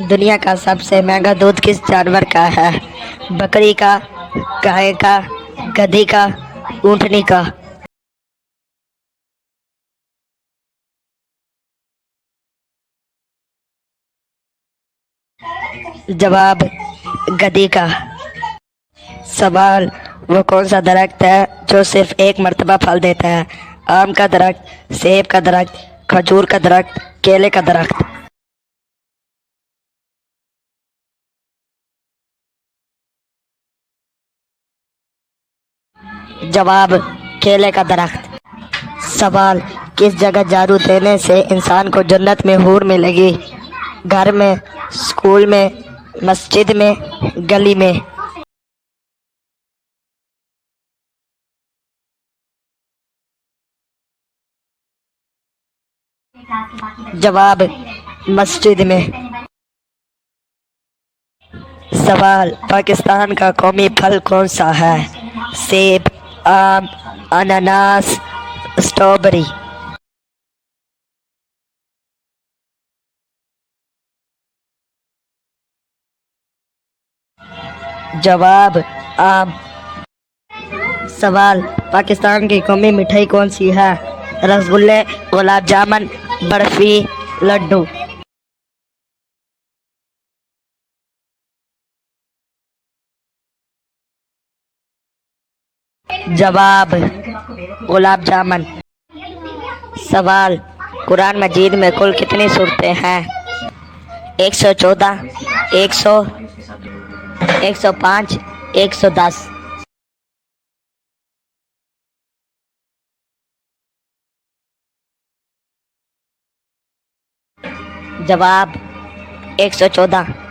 दुनिया का सबसे महंगा दूध किस जानवर का है? बकरी का, गाय का, गधी का, ऊँटनी का? जवाब, गधी का। सवाल, वो कौन सा दरख्त है जो सिर्फ एक मर्तबा फल देता है? आम का दरख्त, सेब का दरख्त, खजूर का दरख्त, केले का दरख्त? जवाब, केले का दरख्त। सवाल, किस जगह जादू देने से इंसान को जन्नत में हूर मिलेगी? घर में, स्कूल में, मस्जिद में, गली में? जवाब, मस्जिद में। सवाल, पाकिस्तान का कौमी फल कौन सा है? सेब, आम, अनानास, स्ट्रॉबेरी? जवाब, आम। सवाल, पाकिस्तान की कौमी मिठाई कौन सी है? रसगुल्ले, गुलाब जामुन, बर्फी, लड्डू? जवाब, गुलाब जामुन। सवाल, कुरान मजीद में कुल कितनी सूरतें हैं? 114, 100, 105, 110? जवाब, 114।